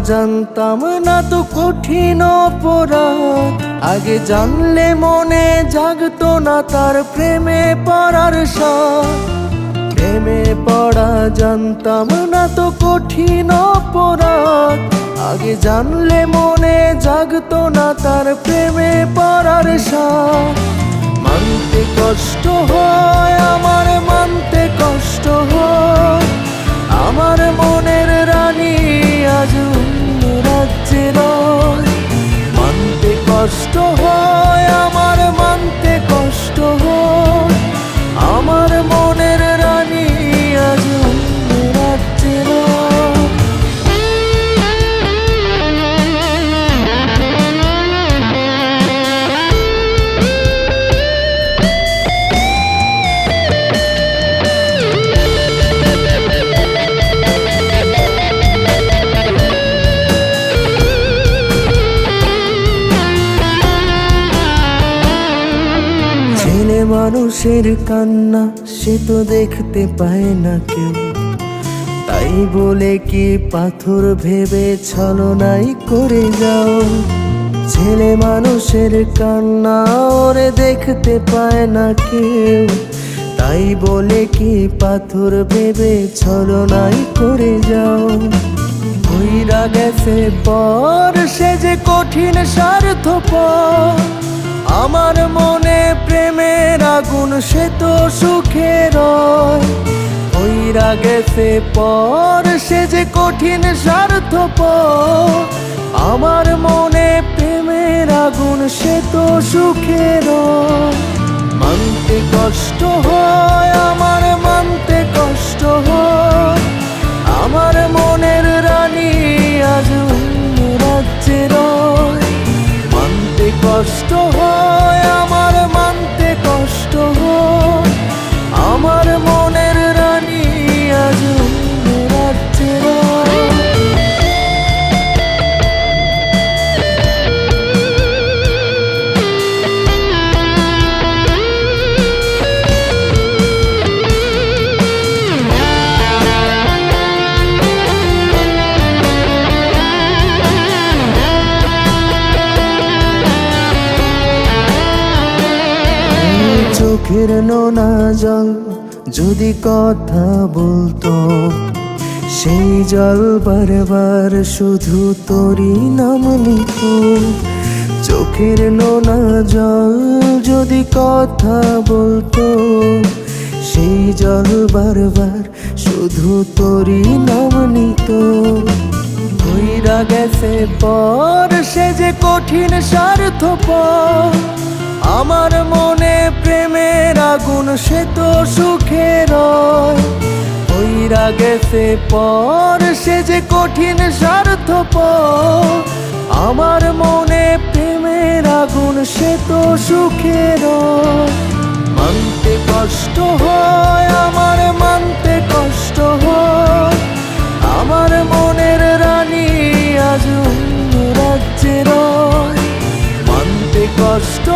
জানতাম না তো কঠিন অপরাধ, আগে জানলে মনে জাগতো না তার প্রেমে পড়ার সাথ। প্রেমে পড়া জানতাম না তো কঠিন অপরাধ, আগে জানলে মনে জাগতো না তার প্রেমে পড়ার সাথ। মানতে কষ্ট হয় আমার, মানতে কষ্ট হয় আমার মনের রানী আজ অন্য রাজ্যে রয়। মানতে কষ্ট হয় আমার, মানতে কষ্ট হয় আমার মনের রানী আজ অন্য রাজ্যে রয়। ছেলে মানুষের কান্না সে তো দেখতে পায় না কেউ, তাই বলে কি পাথর ভেবে ছলনাই করে যাও। ছেলে মানুষের কান্না ওরে দেখতে পায় না কেউ, তাই বলে কি পাথর ভেবে ছলনাই করে যাও। কইরা গেছে পর সে যে কঠিন স্বার্থপর, আমার মনে প্রেমের আগুন সে তো সুখে রয়। কইরা গেছে পর সে যে কঠিন স্বার্থপর, আমার মনে প্রেমের আগুন সে তো সুখে রয়। মানতে কষ্ট হয় আমার, মানতে কষ্ট হয় আমার মনের রানী আজ অন্য রাজ্যে রয়। মানতে কষ্ট হয় আমার, মানতে কষ্ট হয় আমার মনের রানী আজ অন্য রাজ্যে রয়। চোখের নোনা জল যদি কথা বলতো, সেই জল বারবার শুধু তোরই নাম নিত। চোখের নোনা জল যদি কথা বলতো, সেই জল বারবার শুধু তোরই নাম নিত। কইরা গেছে পর সে যে কঠিন স্বার্থপর, আমার মনে প্রেমের আগুন সে তো সুখে রয়। কইরা গেছে পর সে যে কঠিন স্বার্থপর, আমার মনে প্রেমের আগুন সে তো সুখে রয়। মানতে কষ্ট হয় আমার, মানতে কষ্ট হয় আমার মনের রানী আজ অন্য রাজ্যে রয়। মানতে কষ্ট